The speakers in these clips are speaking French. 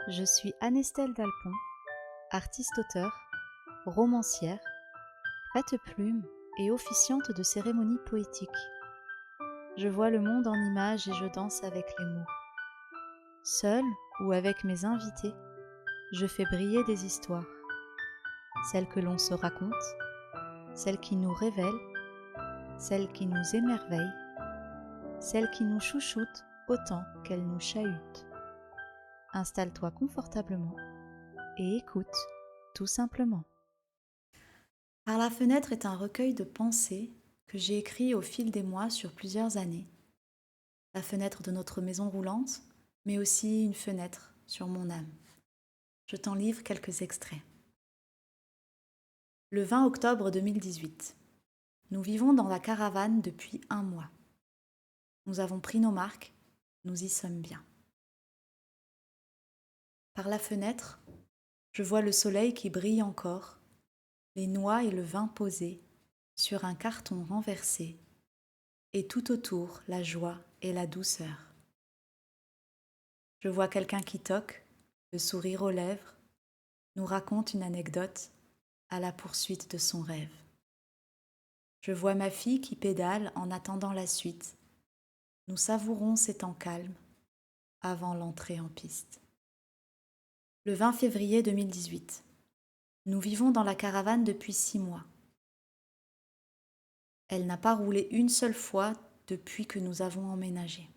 Je suis Anestelle Dalpon, artiste-auteur, romancière, prête-plume et officiante de cérémonies poétiques. Je vois le monde en images et je danse avec les mots. Seule ou avec mes invités, je fais briller des histoires. Celles que l'on se raconte, celles qui nous révèlent, celles qui nous émerveillent, celles qui nous chouchoutent autant qu'elles nous chahutent. Installe-toi confortablement et écoute, tout simplement. Par la fenêtre est un recueil de pensées que j'ai écrit au fil des mois sur plusieurs années. La fenêtre de notre maison roulante, mais aussi une fenêtre sur mon âme. Je t'en livre quelques extraits. Le 20 octobre 2018. Nous vivons dans la caravane depuis 1 mois. Nous avons pris nos marques, nous y sommes bien. Par la fenêtre, je vois le soleil qui brille encore, les noix et le vin posés sur un carton renversé, et tout autour la joie et la douceur. Je vois quelqu'un qui toque, le sourire aux lèvres, nous raconte une anecdote à la poursuite de son rêve. Je vois ma fille qui pédale en attendant la suite. Nous savourons ces temps calmes avant l'entrée en piste. Le 20 février 2018. Nous vivons dans la caravane depuis 6 mois. Elle n'a pas roulé une seule fois depuis que nous avons emménagé.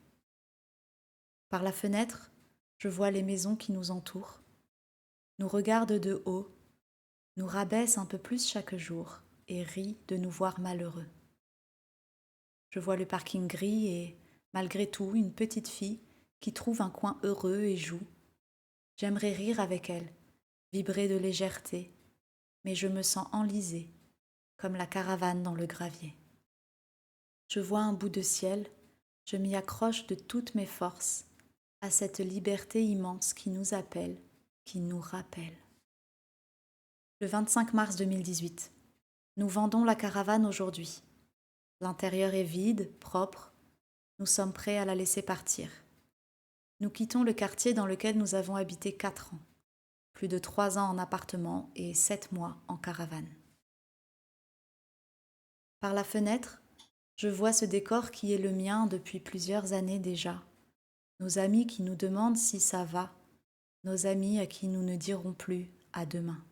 Par la fenêtre, je vois les maisons qui nous entourent, nous regardent de haut, nous rabaissent un peu plus chaque jour et rient de nous voir malheureux. Je vois le parking gris et, malgré tout, une petite fille qui trouve un coin heureux et joue. J'aimerais rire avec elle, vibrer de légèreté, mais je me sens enlisée, comme la caravane dans le gravier. Je vois un bout de ciel, je m'y accroche de toutes mes forces, à cette liberté immense qui nous appelle, qui nous rappelle. Le 25 mars 2018. Nous vendons la caravane aujourd'hui. L'intérieur est vide, propre. Nous sommes prêts à la laisser partir. Nous quittons le quartier dans lequel nous avons habité 4 ans. Plus de 3 ans en appartement et 7 mois en caravane. Par la fenêtre, je vois ce décor qui est le mien depuis plusieurs années déjà. Nos amis qui nous demandent si ça va. Nos amis à qui nous ne dirons plus à demain.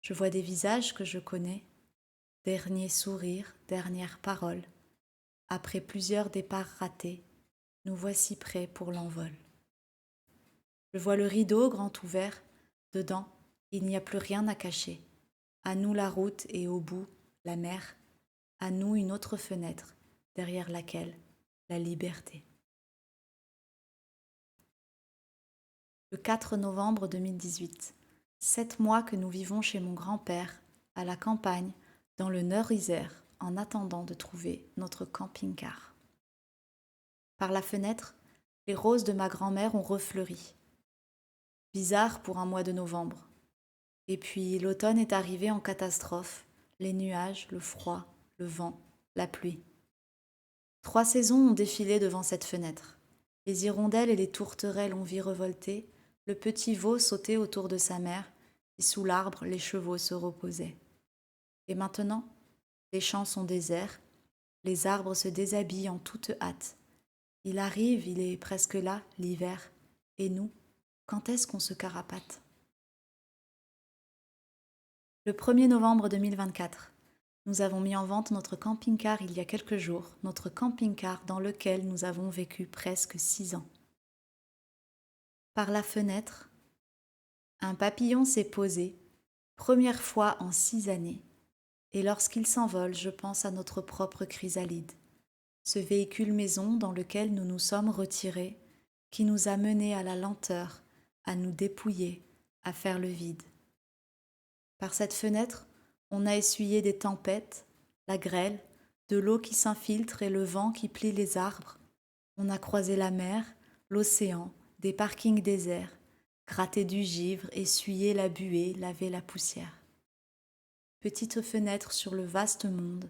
Je vois des visages que je connais. Dernier sourire, dernière parole. Après plusieurs départs ratés, nous voici prêts pour l'envol. Je vois le rideau grand ouvert. Dedans, il n'y a plus rien à cacher. À nous la route et au bout, la mer. À nous une autre fenêtre, derrière laquelle, la liberté. Le 4 novembre 2018. 7 mois que nous vivons chez mon grand-père, à la campagne, dans le Nord-Isère, en attendant de trouver notre camping-car. Par la fenêtre, les roses de ma grand-mère ont refleuri. Bizarre pour un mois de novembre. Et puis l'automne est arrivé en catastrophe, les nuages, le froid, le vent, la pluie. 3 saisons ont défilé devant cette fenêtre. Les hirondelles et les tourterelles ont virevolté, le petit veau sautait autour de sa mère, et sous l'arbre les chevaux se reposaient. Et maintenant, les champs sont déserts, les arbres se déshabillent en toute hâte. Il arrive, il est presque là, l'hiver. Et nous, quand est-ce qu'on se carapate ? Le 1er novembre 2024. Nous avons mis en vente notre camping-car il y a quelques jours, notre camping-car dans lequel nous avons vécu presque 6 ans. Par la fenêtre, un papillon s'est posé, première fois en 6 années, et lorsqu'il s'envole, je pense à notre propre chrysalide, ce véhicule maison dans lequel nous nous sommes retirés, qui nous a menés à la lenteur, à nous dépouiller, à faire le vide. Par cette fenêtre, on a essuyé des tempêtes, la grêle, de l'eau qui s'infiltre et le vent qui plie les arbres. On a croisé la mer, l'océan, des parkings déserts, gratté du givre, essuyé la buée, lavé la poussière. Petite fenêtre sur le vaste monde,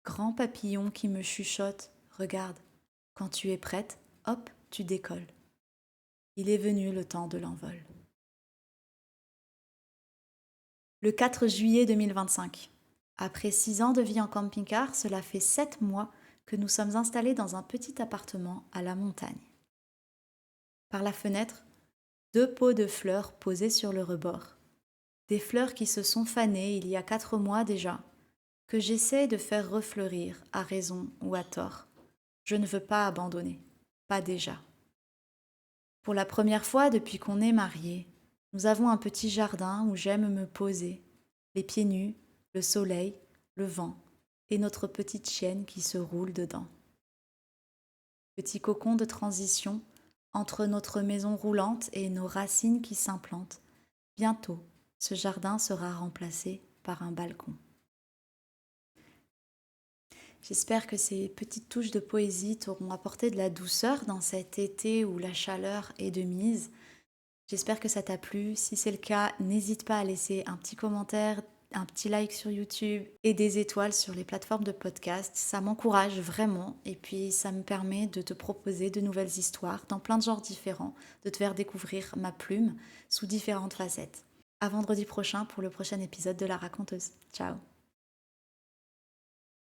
grand papillon qui me chuchote, regarde, quand tu es prête, hop, tu décolles. il est venu le temps de l'envol. Le 4 juillet 2025. Après 6 ans de vie en camping-car, cela fait 7 mois que nous sommes installés dans un petit appartement à la montagne. Par la fenêtre, 2 pots de fleurs posés sur le rebord. Des fleurs qui se sont fanées il y a 4 mois déjà, que j'essaie de faire refleurir à raison ou à tort. Je ne veux pas abandonner, pas déjà. Pour la première fois depuis qu'on est mariés, nous avons un petit jardin où j'aime me poser, les pieds nus, le soleil, le vent et notre petite chienne qui se roule dedans. Petit cocon de transition entre notre maison roulante et nos racines qui s'implantent. Bientôt, ce jardin sera remplacé par un balcon. J'espère que ces petites touches de poésie t'auront apporté de la douceur dans cet été où la chaleur est de mise. J'espère que ça t'a plu. Si c'est le cas, n'hésite pas à laisser un petit commentaire, un petit like sur YouTube et des étoiles sur les plateformes de podcast. Ça m'encourage vraiment et puis ça me permet de te proposer de nouvelles histoires dans plein de genres différents, de te faire découvrir ma plume sous différentes facettes. À vendredi prochain pour le prochain épisode de La Raconteuse. Ciao!